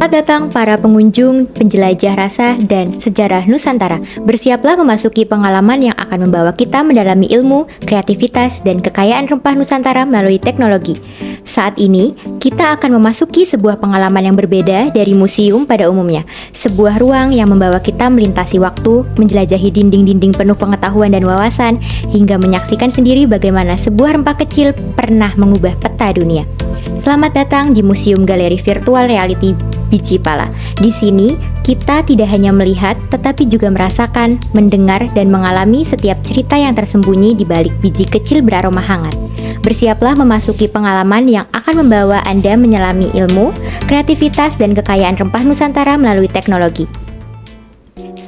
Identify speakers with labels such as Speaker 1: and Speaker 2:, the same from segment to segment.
Speaker 1: Selamat datang para pengunjung, penjelajah rasa, dan sejarah Nusantara. Bersiaplah memasuki pengalaman yang akan membawa kita mendalami ilmu, kreativitas, dan kekayaan rempah Nusantara melalui teknologi. Saat ini, kita akan memasuki sebuah pengalaman yang berbeda dari museum pada umumnya. Sebuah ruang yang membawa kita melintasi waktu, menjelajahi dinding-dinding penuh pengetahuan dan wawasan, hingga menyaksikan sendiri bagaimana sebuah rempah kecil pernah mengubah peta dunia. Selamat datang di Museum Galeri Virtual Reality Biji Pala. Di sini, kita tidak hanya melihat, tetapi juga merasakan, mendengar, dan mengalami setiap cerita yang tersembunyi di balik biji kecil beraroma hangat. Bersiaplah memasuki pengalaman yang akan membawa Anda menyelami ilmu, kreativitas, dan kekayaan rempah Nusantara melalui teknologi.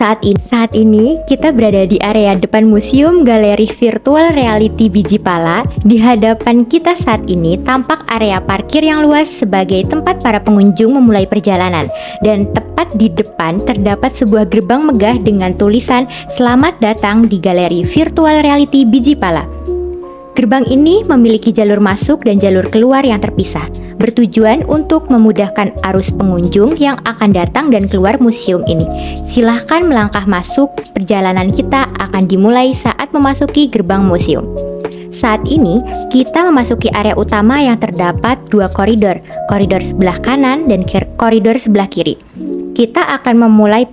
Speaker 1: Saat ini kita berada di area depan Museum Galeri Virtual Reality Biji Pala. Di hadapan kita saat ini tampak area parkir yang luas sebagai tempat para pengunjung memulai perjalanan. Dan tepat di depan terdapat sebuah gerbang megah dengan tulisan "Selamat datang di Galeri Virtual Reality Biji Pala". Gerbang ini memiliki jalur masuk dan jalur keluar yang terpisah, bertujuan untuk memudahkan arus pengunjung yang akan datang dan keluar museum ini. Silahkan melangkah masuk, perjalanan kita akan dimulai saat memasuki gerbang museum. Saat ini, kita memasuki area utama yang terdapat dua koridor sebelah kanan dan koridor sebelah kiri. Kita akan memulai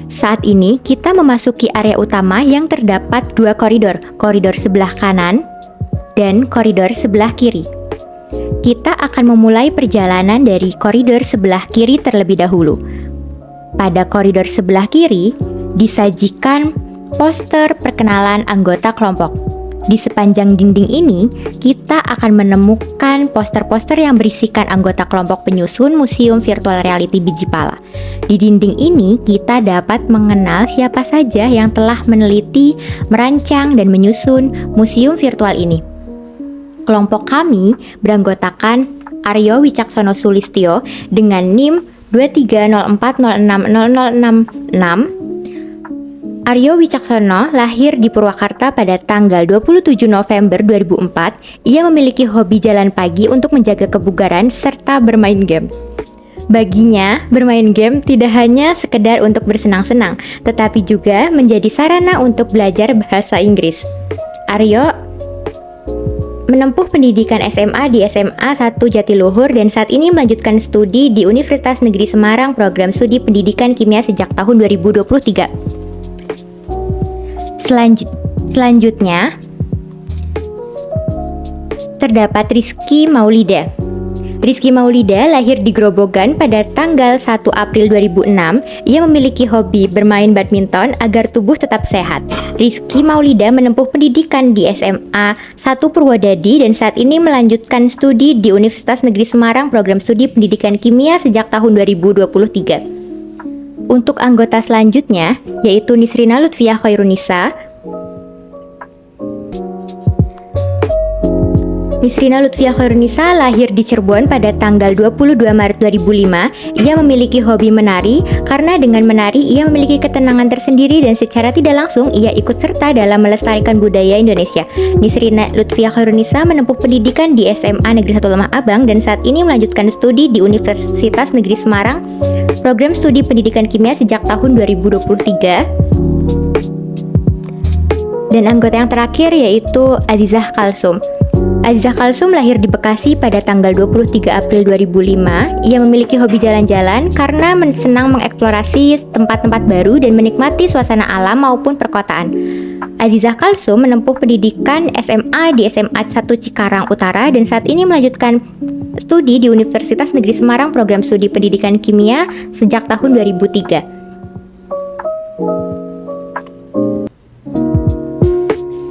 Speaker 1: Saat ini kita memasuki area utama yang terdapat dua koridor sebelah kanan dan koridor sebelah kiri. Kita akan memulai perjalanan dari koridor sebelah kiri terlebih dahulu. Pada koridor sebelah kiri disajikan poster perkenalan anggota kelompok. Di sepanjang dinding ini, kita akan menemukan poster-poster yang berisikan anggota kelompok penyusun Museum Virtual Reality Biji Pala. Di dinding ini, kita dapat mengenal siapa saja yang telah meneliti, merancang, dan menyusun museum virtual ini. Kelompok kami beranggotakan Aryo Wicaksono Sulistyo dengan NIM 230406066. Aryo Wicaksono lahir di Purwakarta pada tanggal 27 November 2004. Ia memiliki hobi jalan pagi untuk menjaga kebugaran serta bermain game. Baginya, bermain game tidak hanya sekedar untuk bersenang-senang, tetapi juga menjadi sarana untuk belajar bahasa Inggris. Aryo menempuh pendidikan SMA di SMA 1 Jatiluhur dan saat ini melanjutkan studi di Universitas Negeri Semarang program studi Pendidikan Kimia sejak tahun 2023. Selanjutnya terdapat Rizky Maulida. Rizky Maulida lahir di Grobogan pada tanggal 1 April 2006. Ia memiliki hobi bermain badminton agar tubuh tetap sehat. Rizky Maulida menempuh pendidikan di SMA 1 Purwodadi dan saat ini melanjutkan studi di Universitas Negeri Semarang program studi Pendidikan Kimia sejak tahun 2023. Untuk anggota selanjutnya, yaitu Nisrina Lutfiah Khairunisa. Nisrina Lutfiah Khairunisa lahir di Cirebon pada tanggal 22 Maret 2005. Ia memiliki hobi menari, karena dengan menari ia memiliki ketenangan tersendiri dan secara tidak langsung ia ikut serta dalam melestarikan budaya Indonesia. Nisrina Lutfiah Khairunisa menempuh pendidikan di SMA Negeri 1 Lemah Abang dan saat ini melanjutkan studi di Universitas Negeri Semarang program studi Pendidikan Kimia sejak tahun 2023. Dan anggota yang terakhir yaitu Azizah Kalsum. Azizah Kalsum lahir di Bekasi pada tanggal 23 April 2005. Ia memiliki hobi jalan-jalan karena senang mengeksplorasi tempat-tempat baru dan menikmati suasana alam maupun perkotaan. Azizah Kalsum menempuh pendidikan SMA di SMA 1 Cikarang Utara dan saat ini melanjutkan studi di Universitas Negeri Semarang program studi Pendidikan Kimia sejak tahun 2003.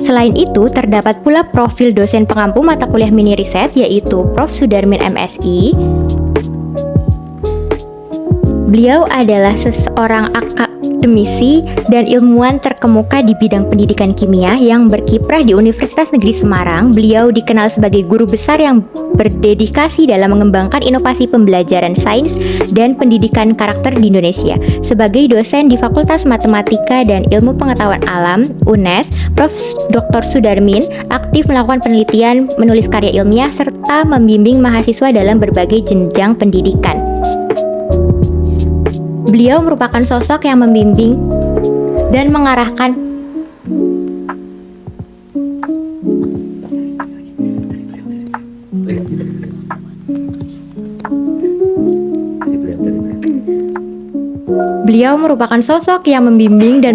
Speaker 1: Selain itu, terdapat pula profil dosen pengampu mata kuliah mini riset yaitu Prof. Sudarmin MSI. Beliau adalah seorang akademisi dan ilmuwan terkemuka di bidang pendidikan kimia yang berkiprah di Universitas Negeri Semarang. Beliau dikenal sebagai guru besar yang berdedikasi dalam mengembangkan inovasi pembelajaran sains dan pendidikan karakter di Indonesia. Sebagai dosen di Fakultas Matematika dan Ilmu Pengetahuan Alam UNES, Prof. Dr. Sudarmin aktif melakukan penelitian, menulis karya ilmiah, serta membimbing mahasiswa dalam berbagai jenjang pendidikan. Beliau merupakan sosok yang membimbing dan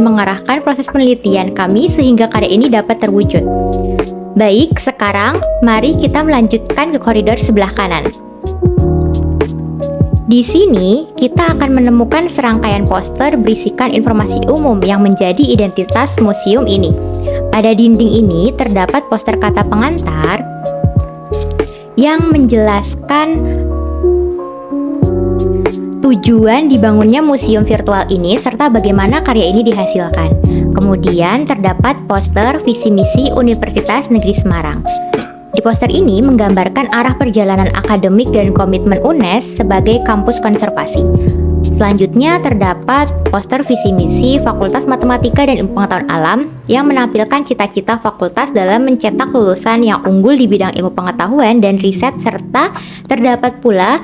Speaker 1: mengarahkan proses penelitian kami sehingga karya ini dapat terwujud. Baik, sekarang mari kita melanjutkan ke koridor sebelah kanan. Di sini, kita akan menemukan serangkaian poster berisikan informasi umum yang menjadi identitas museum ini. Pada dinding ini terdapat poster kata pengantar yang menjelaskan tujuan dibangunnya museum virtual ini serta bagaimana karya ini dihasilkan. Kemudian terdapat poster visi misi Universitas Negeri Semarang. Di poster ini menggambarkan arah perjalanan akademik dan komitmen UNES sebagai kampus konservasi. Selanjutnya terdapat poster visi misi Fakultas Matematika dan Ilmu Pengetahuan Alam yang menampilkan cita-cita fakultas dalam mencetak lulusan yang unggul di bidang ilmu pengetahuan dan riset, serta terdapat pula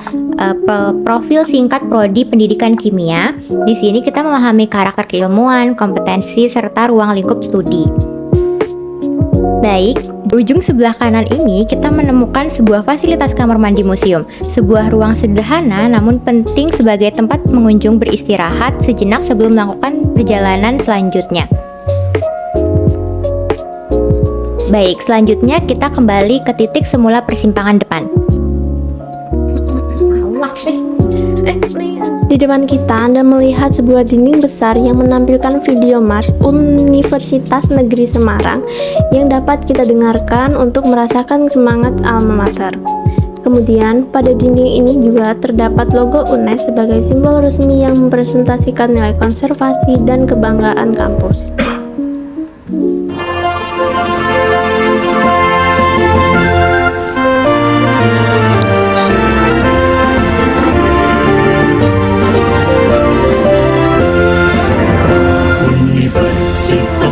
Speaker 1: profil singkat prodi pendidikan kimia. Di sini kita memahami karakter keilmuan, kompetensi, serta ruang lingkup studi. Baik, di ujung sebelah kanan ini kita menemukan sebuah fasilitas kamar mandi museum, sebuah ruang sederhana namun penting sebagai tempat pengunjung beristirahat sejenak sebelum melakukan perjalanan selanjutnya. Baik, selanjutnya kita kembali ke titik semula persimpangan depan.
Speaker 2: Di depan kita Anda melihat sebuah dinding besar yang menampilkan video Mars Universitas Negeri Semarang yang dapat kita dengarkan untuk merasakan semangat alma mater. Kemudian pada dinding ini juga terdapat logo UNES sebagai simbol resmi yang mempresentasikan nilai konservasi dan kebanggaan kampus.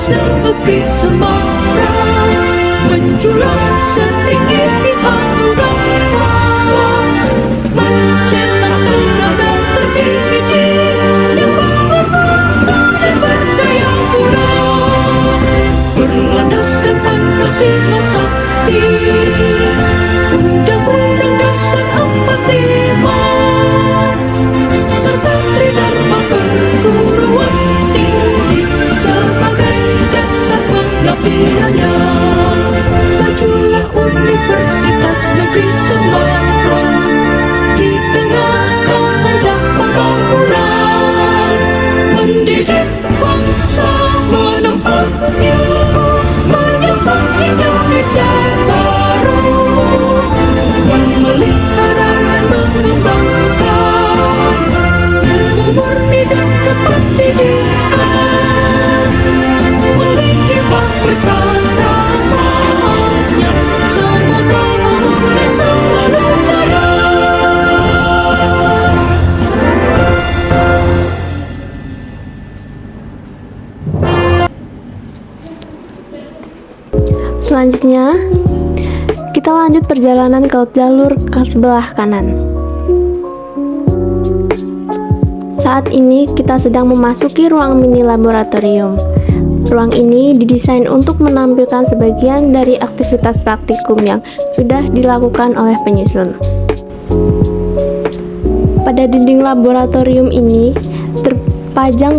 Speaker 3: Negeri Semarang menjulang setinggi angkasa, mencetak tenaga terdidik yang berbangga dan berdaya pula, berlandaskan Pancasila sakti, Undang-Undang Dasar 45, serta Tridharma perguruan tinggi sebagai pengabdiannya. Majulah Universitas Negeri Semarang di tengah keranjang pembangunan, mendidik bangsa, menempuh ilmu, menyongsong Indonesia baru, memelihara dan mengembangkan ilmu murni dan kependidikan, melimpah berkat rahmat-Nya, semoga UNES selalu jaya.
Speaker 2: Selanjutnya, kita lanjut perjalanan ke jalur ke sebelah kanan. Saat ini kita sedang memasuki ruang mini laboratorium. Ruang ini didesain untuk menampilkan sebagian dari aktivitas praktikum yang sudah dilakukan oleh penyusun. Pada dinding laboratorium ini terpajang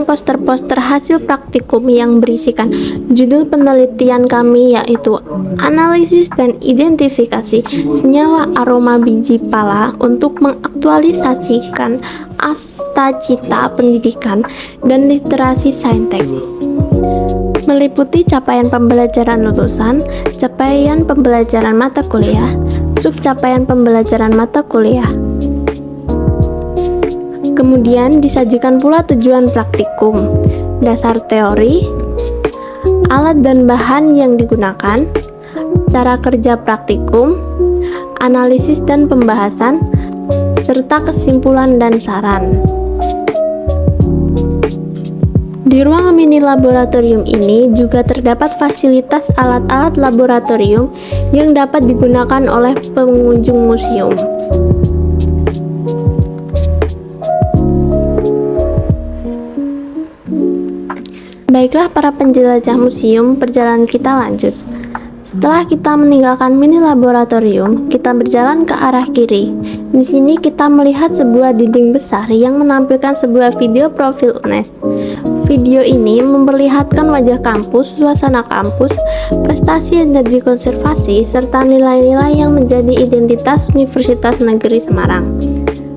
Speaker 2: poster-poster hasil praktikum yang berisikan judul penelitian kami, yaitu analisis dan identifikasi senyawa aroma biji pala untuk mengaktualisasikan cita pendidikan dan literasi saintek, meliputi capaian pembelajaran lulusan, capaian pembelajaran mata kuliah, subcapaian pembelajaran mata kuliah. Kemudian disajikan pula tujuan praktikum, dasar teori, alat dan bahan yang digunakan, cara kerja praktikum, analisis dan pembahasan, serta kesimpulan dan saran. Di ruang mini laboratorium ini juga terdapat fasilitas alat-alat laboratorium yang dapat digunakan oleh pengunjung museum. Baiklah para penjelajah museum, perjalanan kita lanjut. Setelah kita meninggalkan mini laboratorium, kita berjalan ke arah kiri. Di sini kita melihat sebuah dinding besar yang menampilkan sebuah video profil UNES. Video ini memperlihatkan wajah kampus, suasana kampus, prestasi energi konservasi, serta nilai-nilai yang menjadi identitas Universitas Negeri Semarang.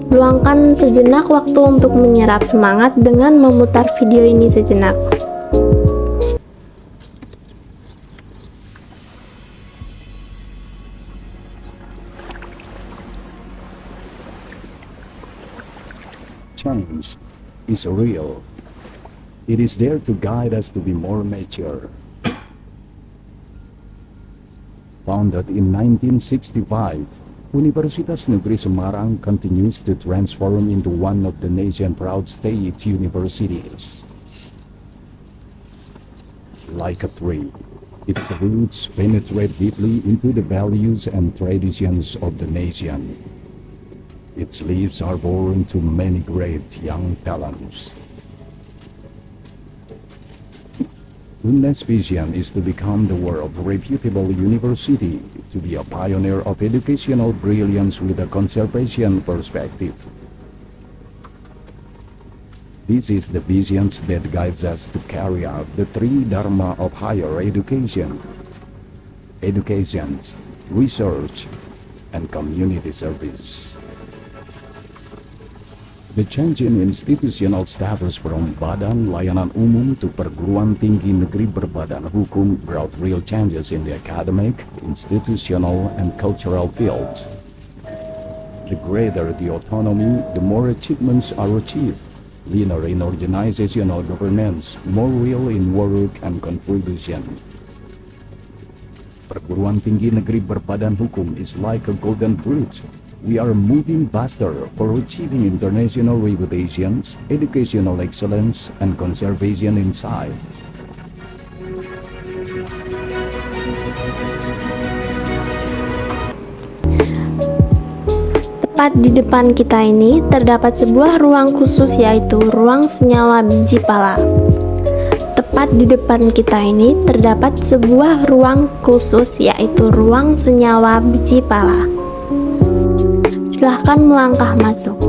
Speaker 2: Luangkan sejenak waktu untuk menyerap semangat dengan memutar video ini sejenak.
Speaker 4: Change is real. It is there to guide us to be more mature. Founded in 1965, Universitas Negeri Semarang continues to transform into one of the nation's proud state universities. Like a tree, its roots penetrate deeply into the values and traditions of the nation. Its leaves are born to many great young talents. UNES' vision is to become the world's reputable university, to be a pioneer of educational brilliance with a conservation perspective. This is the vision that guides us to carry out the three dharma of higher education: education, research, and community service. The change in institutional status from Badan Layanan Umum to Perguruan Tinggi Negeri Berbadan Hukum brought real changes in the academic, institutional, and cultural fields. The greater the autonomy, the more achievements are achieved. Leaner in organizational governance, more real in work and contribution. Perguruan Tinggi Negeri Berbadan Hukum is like a golden bridge. We are moving faster for achieving international reputations, educational excellence, and conservation inside.
Speaker 2: Tepat di depan kita ini terdapat sebuah ruang khusus, yaitu ruang senyawa biji pala. Tepat di depan kita ini terdapat sebuah ruang khusus, yaitu ruang senyawa biji pala. Silahkan melangkah masuk.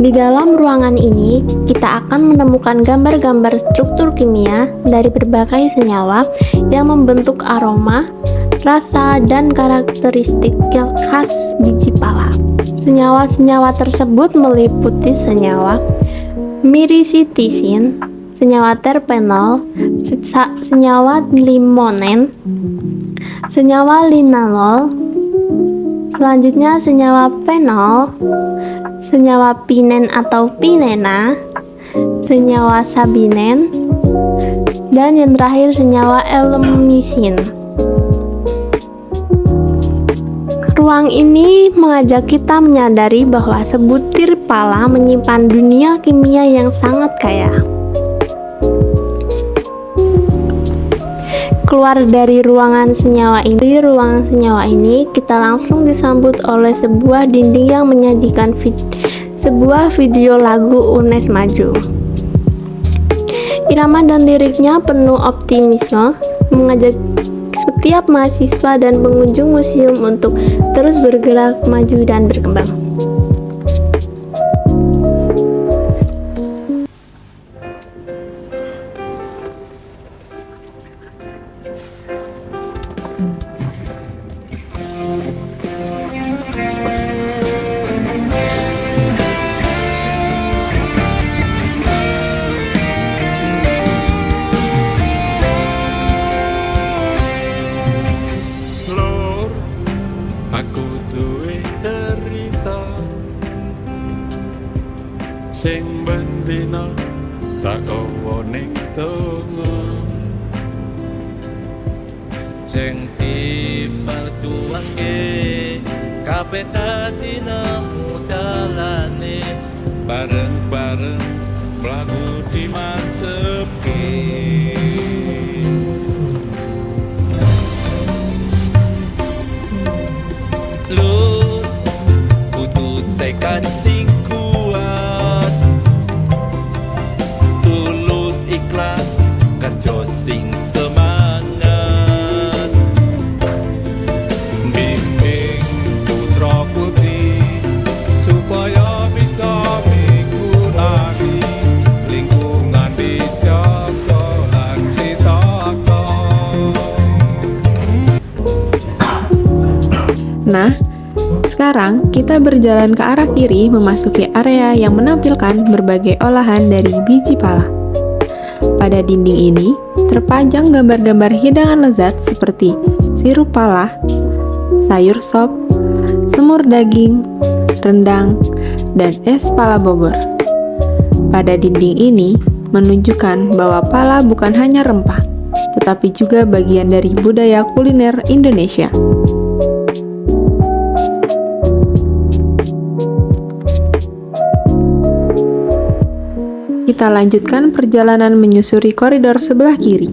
Speaker 2: Di dalam ruangan ini, kita akan menemukan gambar-gambar struktur kimia dari berbagai senyawa yang membentuk aroma, rasa, dan karakteristik khas biji pala. Senyawa-senyawa tersebut meliputi senyawa myristicin, senyawa terpenol, senyawa limonen, senyawa linalol, selanjutnya senyawa fenol, senyawa pinen atau pinena, senyawa sabinen, dan yang terakhir senyawa elemisin. Ruang ini mengajak kita menyadari bahwa sebutir pala menyimpan dunia kimia yang sangat kaya. Keluar dari ruangan senyawa ini, kita langsung disambut oleh sebuah dinding yang menyajikan sebuah video lagu UNES Maju. Irama dan liriknya penuh optimisme, mengajak setiap mahasiswa dan pengunjung museum untuk terus bergerak maju dan berkembang.
Speaker 3: Lor, aku duwe cerita
Speaker 5: sing bendina tak kawa ning tengah sing diperjuangke kabeh kadinamu dalane bareng-bareng mlaku di mantepi lu kudu tekad sing kuat tulus ikhlas kerja sing semangat bimbing putra putri supaya bisa migunani lingkungan dijaga lan ditata.
Speaker 2: Nah, sekarang kita berjalan ke arah kiri memasuki area yang menampilkan berbagai olahan dari biji pala. Pada dinding ini terpajang gambar-gambar hidangan lezat seperti sirup pala, sayur sop, semur daging, rendang, dan es pala Bogor. Pada dinding ini menunjukkan bahwa pala bukan hanya rempah, tetapi juga bagian dari budaya kuliner Indonesia. Kita lanjutkan perjalanan menyusuri koridor sebelah kiri.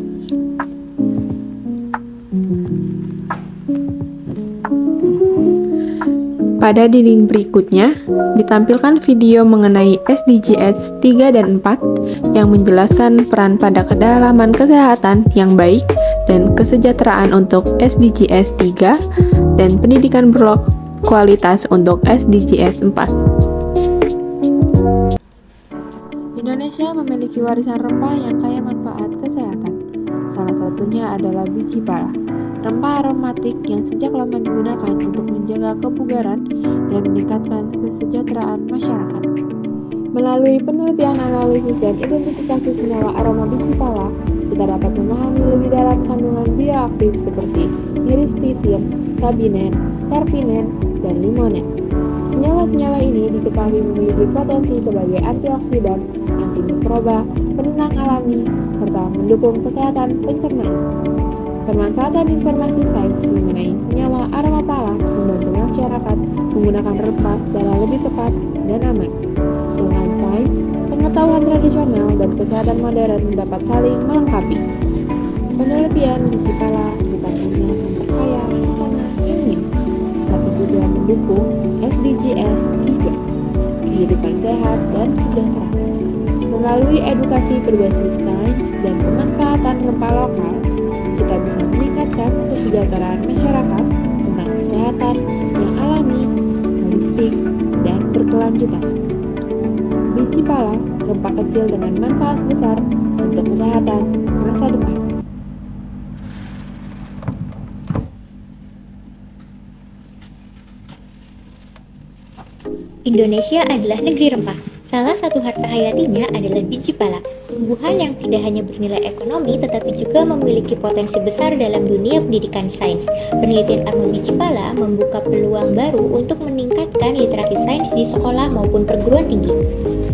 Speaker 2: Pada dinding berikutnya, ditampilkan video mengenai SDGs 3 dan 4 yang menjelaskan peran pada kedalaman kesehatan yang baik dan kesejahteraan untuk SDGs 3 dan pendidikan berkualitas untuk SDGs 4. Indonesia memiliki warisan rempah yang kaya manfaat kesehatan. Salah satunya adalah biji pala, rempah aromatik yang sejak lama digunakan untuk menjaga kebugaran dan meningkatkan kesejahteraan masyarakat. Melalui penelitian analisis dan identifikasi senyawa aroma biji pala, kita dapat memahami lebih dalam kandungan bioaktif seperti myristicin, sabinen, terpinen, dan limonen. Senyawa-senyawa ini diketahui memiliki potensi sebagai antioksidan, antimikroba, penenang alami, serta mendukung kesehatan pencernaan. Pemanfaatan informasi sains mengenai senyawa aroma pala membantu masyarakat menggunakan rempah secara lebih tepat dan aman. Dengan sains, pengetahuan tradisional dan kesehatan modern dapat saling melengkapi. Penelitian biji pala bukan hanya memperkaya suasana ilmiah, tapi juga mendukung SDGs 3, kehidupan sehat dan sejahtera. Melalui edukasi berbasis sains dan pemanfaatan rempah lokal, kita bisa meningkatkan kesejahteraan masyarakat tentang kesehatan yang alami, holistik, dan berkelanjutan. Biji pala, rempah kecil dengan manfaat besar untuk kesehatan masa depan.
Speaker 1: Indonesia adalah negeri rempah. Salah satu harta hayatinya adalah biji pala, tumbuhan yang tidak hanya bernilai ekonomi tetapi juga memiliki potensi besar dalam dunia pendidikan sains. Penelitian aroma biji pala membuka peluang baru untuk meningkatkan literasi sains di sekolah maupun perguruan tinggi.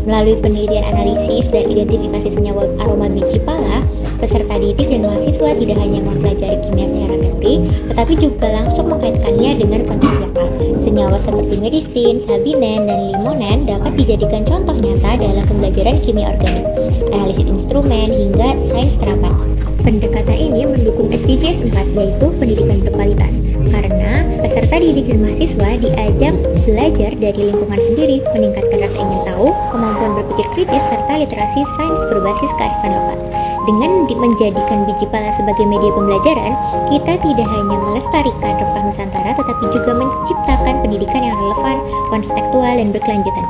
Speaker 1: Melalui penelitian analisis dan identifikasi senyawa aroma biji pala, peserta didik dan mahasiswa tidak hanya mempelajari kimia secara teori, tetapi juga langsung mengkaitkannya dengan kondisi akal. Senyawa seperti myristin, sabinen, dan limonen dapat dijadikan contoh nyata dalam pembelajaran kimia organik, analisis instrumen, hingga sains terapan. Pendekatan ini mendukung SDGs 4, yaitu pendidikan berkualitas, karena peserta didik dan mahasiswa diajak belajar dari lingkungan sendiri, meningkatkan rasa ingin tahu, kemampuan berpikir kritis, serta literasi sains berbasis kearifan lokal. Dengan menjadikan biji pala sebagai media pembelajaran, kita tidak hanya melestarikan rempah Nusantara, tetapi juga menciptakan pendidikan yang relevan, kontekstual, dan berkelanjutan.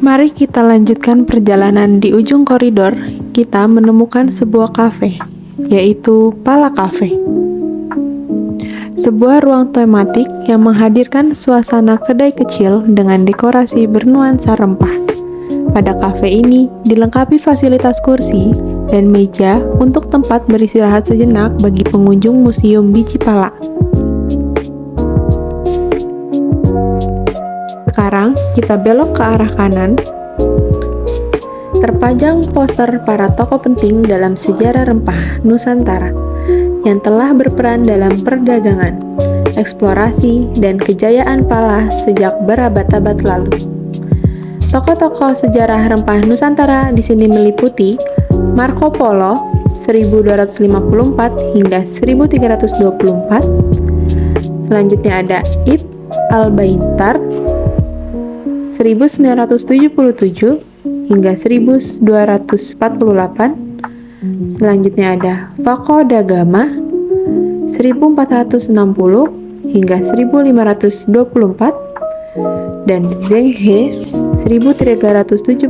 Speaker 2: Mari kita lanjutkan perjalanan. Di ujung koridor, kita menemukan sebuah kafe, yaitu Pala Cafe. Sebuah ruang tematik yang menghadirkan suasana kedai kecil dengan dekorasi bernuansa rempah. Pada kafe ini dilengkapi fasilitas kursi dan meja untuk tempat beristirahat sejenak bagi pengunjung Museum Biji Pala. Sekarang kita belok ke arah kanan. Terpajang poster para tokoh penting dalam sejarah rempah Nusantara yang telah berperan dalam perdagangan, eksplorasi, dan kejayaan pala sejak berabad-abad lalu. Tokoh-tokoh sejarah rempah Nusantara di sini meliputi Marco Polo 1254 hingga 1324. Selanjutnya ada Ibn al-Baitar 1977 hingga 1248. Selanjutnya ada Vasco da Gama 1460 hingga 1524 dan Zheng He 1371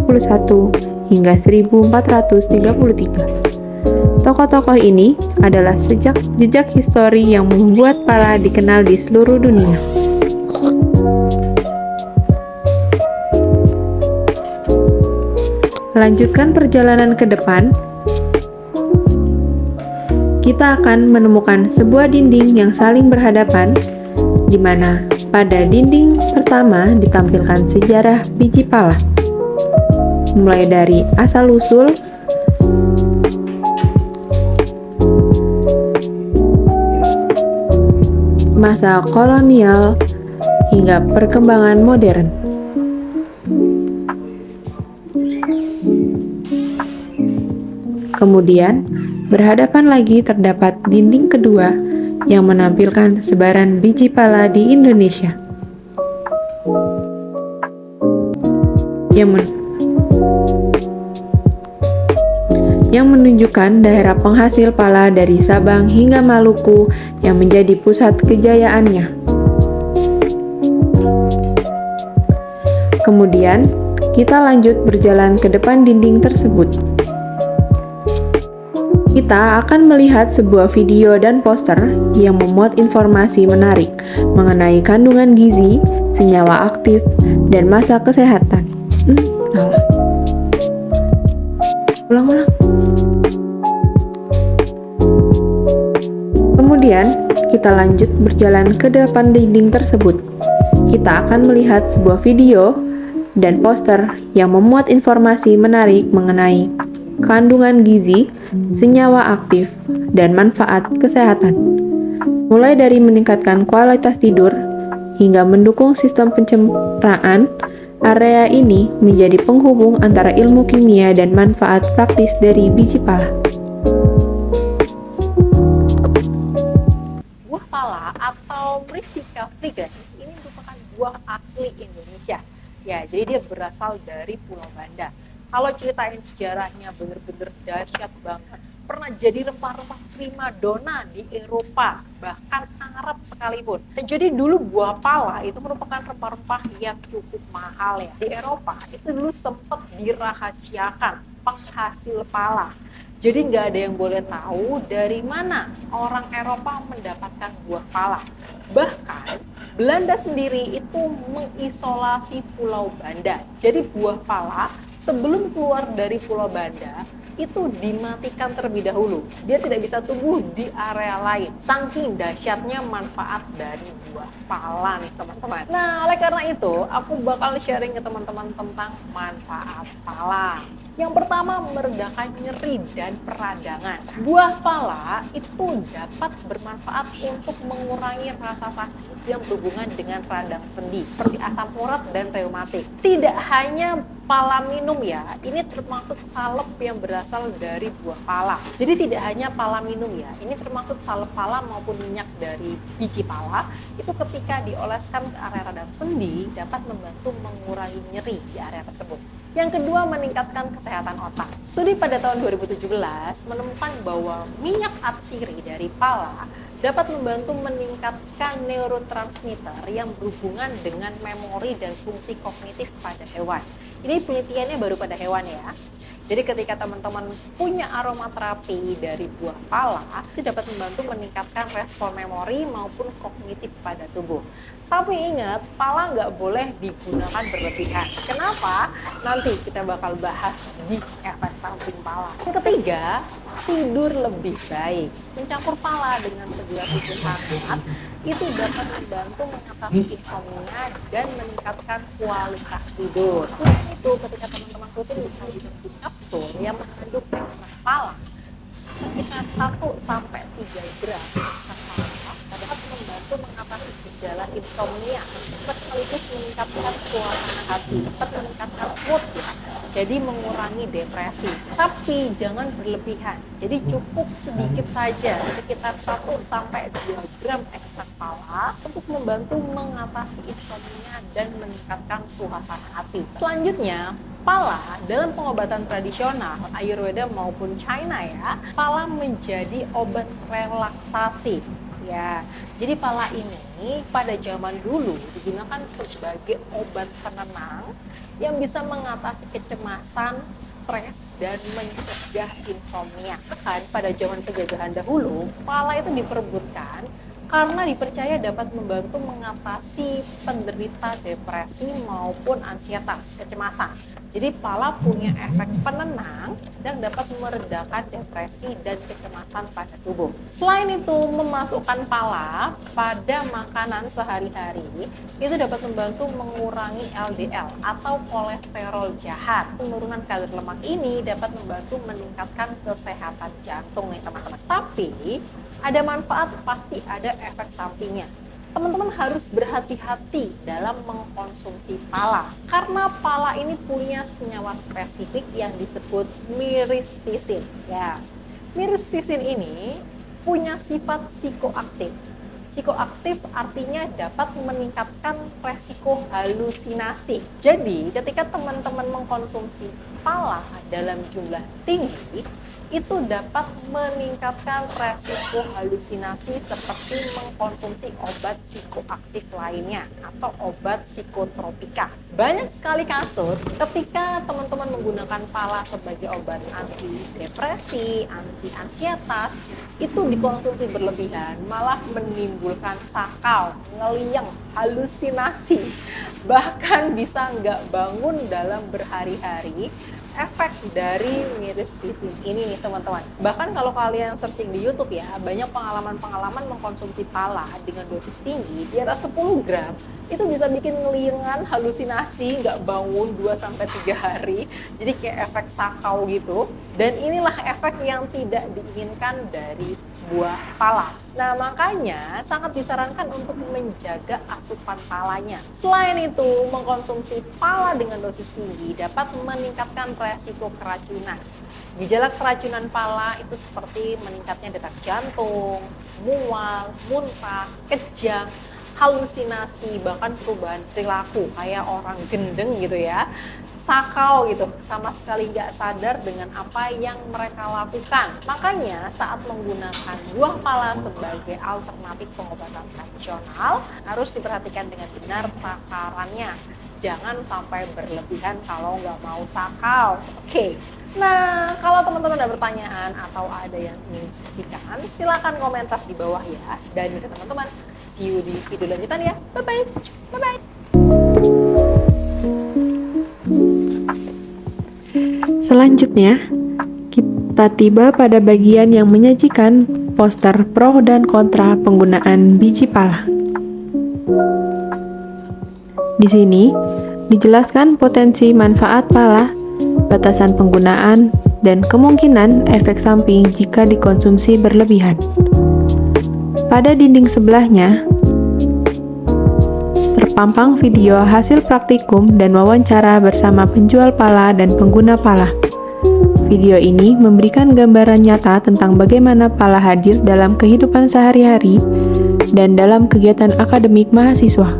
Speaker 2: hingga 1433. Tokoh-tokoh ini adalah jejak histori yang membuat pala dikenal di seluruh dunia. Lanjutkan perjalanan ke depan, kita akan menemukan sebuah dinding yang saling berhadapan, di mana pada dinding pertama ditampilkan sejarah biji pala, mulai dari asal-usul, masa kolonial, hingga perkembangan modern. Kemudian, berhadapan lagi terdapat dinding kedua yang menampilkan sebaran biji pala di Indonesia. Yang menunjukkan daerah penghasil pala dari Sabang hingga Maluku yang menjadi pusat kejayaannya. Kemudian, kita lanjut berjalan ke depan dinding tersebut. Kita akan melihat sebuah video dan poster yang memuat informasi menarik mengenai kandungan gizi, senyawa aktif, dan masa kesehatan. Salah. Ulang-ulang. Kemudian, kita lanjut berjalan ke depan dinding tersebut. Kita akan melihat sebuah video dan poster yang memuat informasi menarik mengenai kandungan gizi, senyawa aktif, dan manfaat kesehatan. Mulai dari meningkatkan kualitas tidur hingga mendukung sistem pencernaan, area ini menjadi penghubung antara ilmu kimia dan manfaat praktis dari biji pala.
Speaker 6: Buah pala atau Mystica fragrans ini merupakan buah asli Indonesia. Ya, jadi dia berasal dari Pulau Banda. Kalau ceritain sejarahnya bener-bener dahsyat banget. Pernah jadi rempah-rempah primadona di Eropa, bahkan Arab sekalipun. Dan jadi dulu buah pala itu merupakan rempah-rempah yang cukup mahal ya. Di Eropa itu dulu sempat dirahasiakan penghasil pala. Jadi nggak ada yang boleh tahu dari mana orang Eropa mendapatkan buah pala. Bahkan Belanda sendiri itu mengisolasi Pulau Banda. Jadi buah pala sebelum keluar dari Pulau Banda itu dimatikan terlebih dahulu. Dia tidak bisa tumbuh di area lain. Saking dahsyatnya manfaat dari buah pala nih teman-teman. Nah, oleh karena itu aku bakal sharing ke teman-teman tentang manfaat pala. Yang pertama, meredakan nyeri dan peradangan. Buah pala itu dapat bermanfaat untuk mengurangi rasa sakit yang berhubungan dengan radang sendi, seperti asam urat dan reumatik. Tidak hanya pala minum ya, ini termasuk salep yang berasal dari buah pala. Jadi tidak hanya pala minum ya, ini termasuk salep pala maupun minyak dari biji pala. Itu ketika dioleskan ke area radang sendi dapat membantu mengurangi nyeri di area tersebut. Yang kedua, meningkatkan kesehatan otak. Studi pada tahun 2017 menemukan bahwa minyak atsiri dari pala dapat membantu meningkatkan neurotransmitter yang berhubungan dengan memori dan fungsi kognitif pada hewan. Ini penelitiannya baru pada hewan ya. Jadi ketika teman-teman punya aromaterapi dari buah pala, itu dapat membantu meningkatkan respon memori maupun kognitif pada tubuh. Tapi ingat, pala nggak boleh digunakan berlebihan. Kenapa? Nanti kita bakal bahas di efek samping pala. Yang ketiga, tidur lebih baik. Mencampur pala dengan segelas susu hangat itu dapat membantu mengatasi insomnia dan meningkatkan kualitas tidur. Selain itu, ketika teman-teman rutin mengkonsumsi kapsul yang mengandung ekstrak pala, sekitar 1-3 gram ekstrak pala dapat membantu mengatasi gejala insomnia, sekaligus meningkatkan suasana hati, meningkatkan mood ya. Jadi mengurangi depresi, tapi jangan berlebihan. Jadi cukup sedikit saja, sekitar 1-2 gram ekstrak pala untuk membantu mengatasi insomnia dan meningkatkan suasana hati. Selanjutnya, pala dalam pengobatan tradisional Ayurveda maupun China ya, pala menjadi obat relaksasi. Ya, jadi pala ini pada zaman dulu digunakan sebagai obat penenang yang bisa mengatasi kecemasan, stres, dan mencegah insomnia. Kan pada zaman penjajahan dahulu, pala itu diperebutkan karena dipercaya dapat membantu mengatasi penderita depresi maupun ansietas, kecemasan. Jadi pala punya efek penenang, sedang dapat meredakan depresi dan kecemasan pada tubuh. Selain itu, memasukkan pala pada makanan sehari-hari itu dapat membantu mengurangi LDL atau kolesterol jahat. Penurunan kadar lemak ini dapat membantu meningkatkan kesehatan jantung nih teman-teman. Tapi ada manfaat, pasti ada efek sampingnya. Teman-teman harus berhati-hati dalam mengkonsumsi pala karena pala ini punya senyawa spesifik yang disebut myristicin. Ya, myristicin ini punya sifat psikoaktif. Psikoaktif artinya dapat meningkatkan resiko halusinasi. Jadi, ketika teman-teman mengkonsumsi pala dalam jumlah tinggi, itu dapat meningkatkan resiko halusinasi seperti mengkonsumsi obat psikoaktif lainnya atau obat psikotropika. Banyak sekali kasus ketika teman-teman menggunakan pala sebagai obat anti depresi, anti ansietas, itu dikonsumsi berlebihan, malah menimbulkan sakau, ngeliang, halusinasi, bahkan bisa nggak bangun dalam berhari-hari. Efek dari myristicin ini nih teman-teman. Bahkan kalau kalian searching di YouTube ya, banyak pengalaman-pengalaman mengkonsumsi pala dengan dosis tinggi di atas 10 gram itu bisa bikin ngeliengan, halusinasi, nggak bangun 2-3 hari. Jadi kayak efek sakau gitu. Dan inilah efek yang tidak diinginkan dari buah pala. Nah, makanya sangat disarankan untuk menjaga asupan palanya. Selain itu, mengkonsumsi pala dengan dosis tinggi dapat meningkatkan resiko keracunan. Gejala keracunan pala itu seperti meningkatnya detak jantung, mual, muntah, kejang, halusinasi, bahkan perubahan perilaku kayak orang gendeng gitu ya, sakau gitu, sama sekali nggak sadar dengan apa yang mereka lakukan. Makanya saat menggunakan buah pala sebagai alternatif pengobatan tradisional harus diperhatikan dengan benar takarannya. Jangan sampai berlebihan kalau nggak mau sakau. Oke. Nah, kalau teman-teman ada pertanyaan atau ada yang ingin diskusikan, silakan komentar di bawah ya. Dan juga teman-teman, see you di video lanjutan ya. Bye-bye. Bye-bye.
Speaker 2: Selanjutnya, kita tiba pada bagian yang menyajikan poster pro dan kontra penggunaan biji pala. Di sini dijelaskan potensi manfaat pala, batasan penggunaan, dan kemungkinan efek samping jika dikonsumsi berlebihan. Pada dinding sebelahnya, terpampang video hasil praktikum dan wawancara bersama penjual pala dan pengguna pala. Video ini memberikan gambaran nyata tentang bagaimana pala hadir dalam kehidupan sehari-hari dan dalam kegiatan akademik mahasiswa.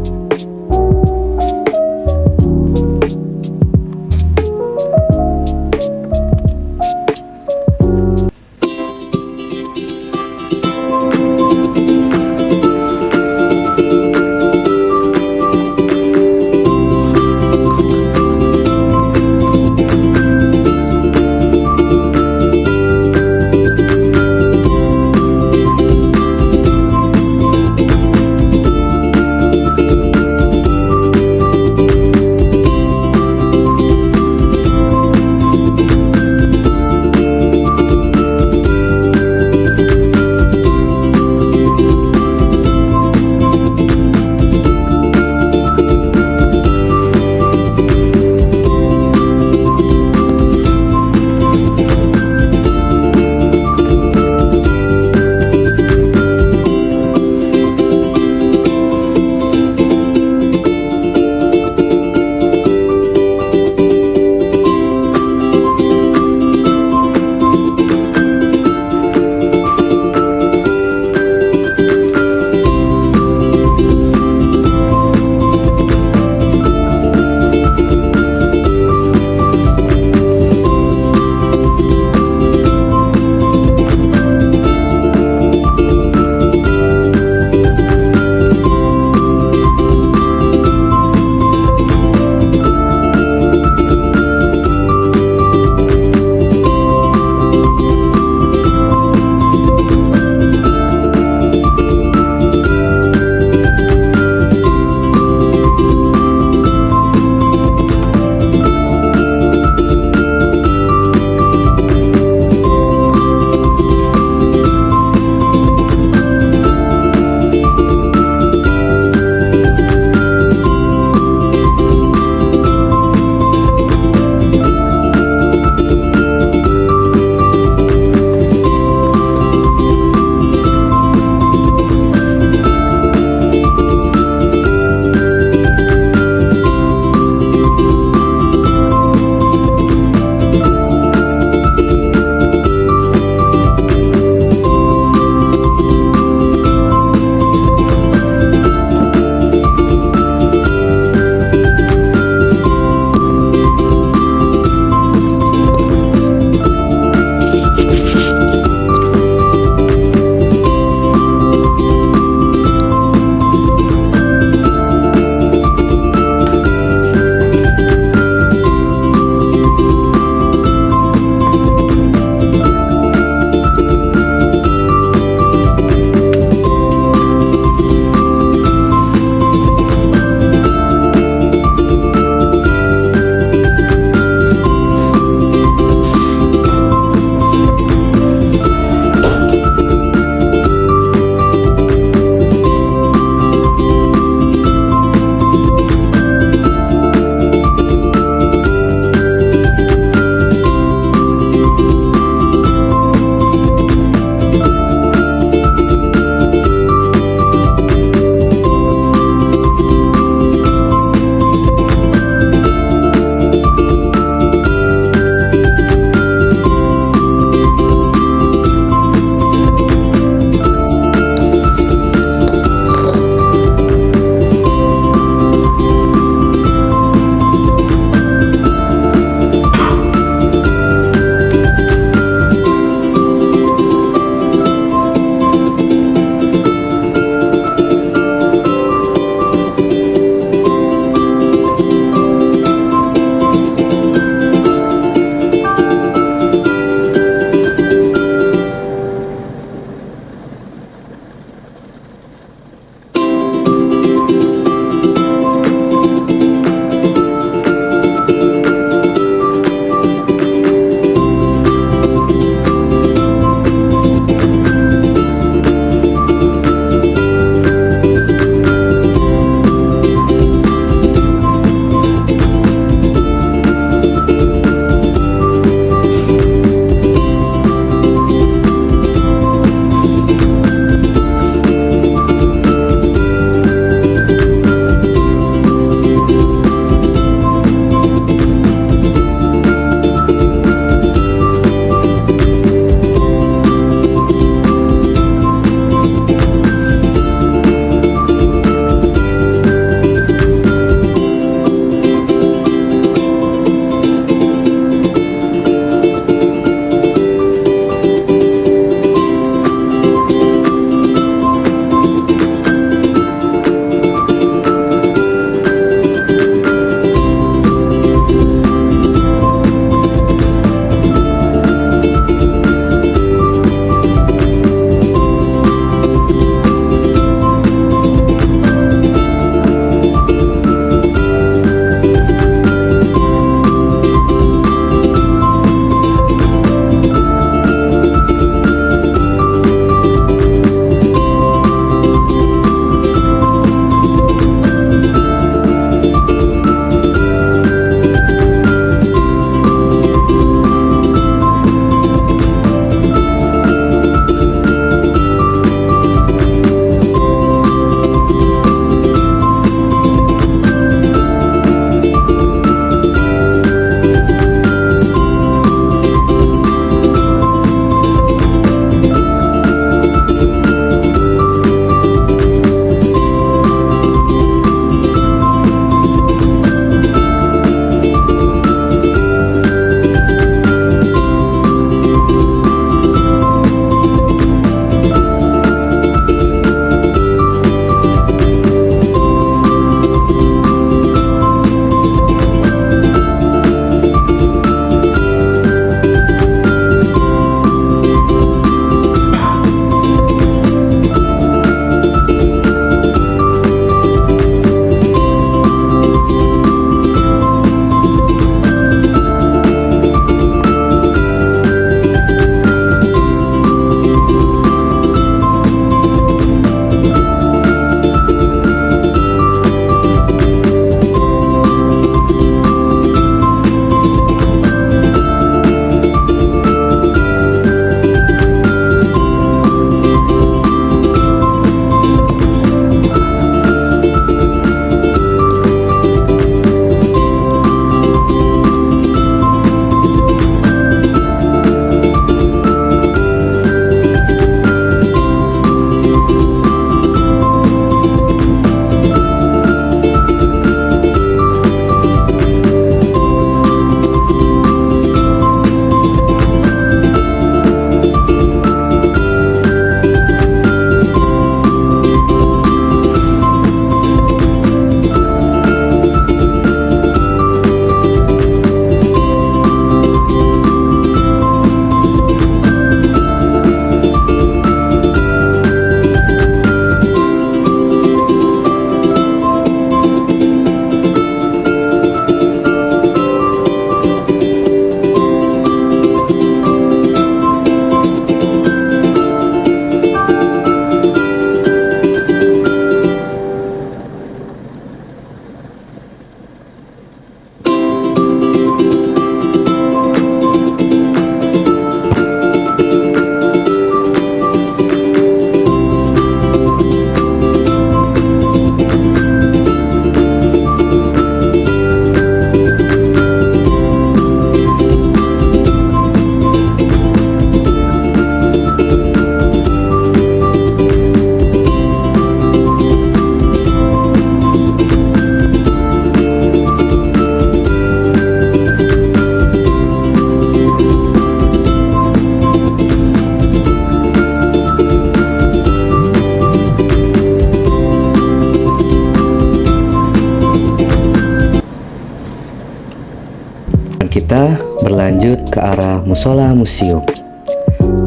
Speaker 7: kita berlanjut ke arah musola museum.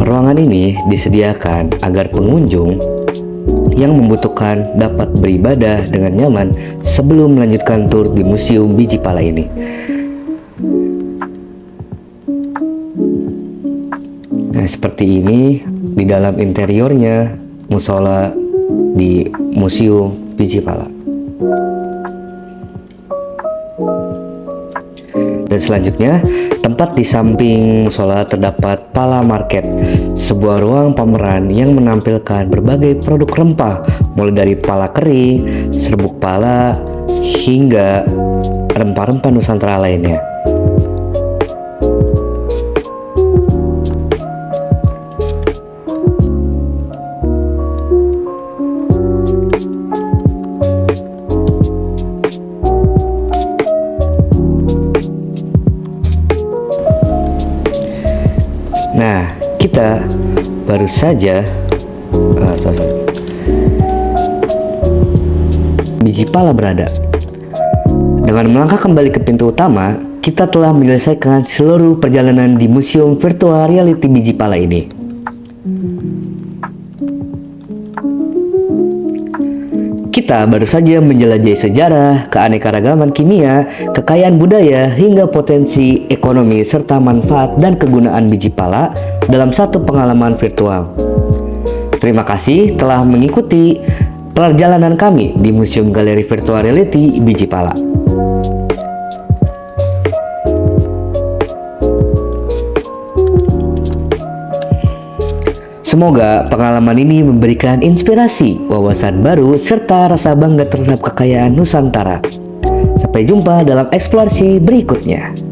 Speaker 7: Ruangan ini disediakan agar pengunjung yang membutuhkan dapat beribadah dengan nyaman sebelum melanjutkan tur di Museum Biji Pala ini. Nah, seperti ini di dalam interiornya musola di Museum Biji Pala. Dan selanjutnya, tempat di samping musola terdapat Pala Market, sebuah ruang pameran yang menampilkan berbagai produk rempah, mulai dari pala kering, serbuk pala, hingga rempah-rempah Nusantara lainnya. Nah, kita baru saja Biji Pala berada. Dengan melangkah kembali ke pintu utama, kita telah menyelesaikan seluruh perjalanan di Museum Virtual Reality Biji Pala ini. Kita baru saja menjelajahi sejarah, keanekaragaman kimia, kekayaan budaya, hingga potensi ekonomi serta manfaat dan kegunaan biji pala dalam satu pengalaman virtual. Terima kasih telah mengikuti perjalanan kami di Museum Galeri Virtual Reality Biji Pala. Semoga pengalaman ini memberikan inspirasi, wawasan baru, serta rasa bangga terhadap kekayaan Nusantara. Sampai jumpa dalam eksplorasi berikutnya.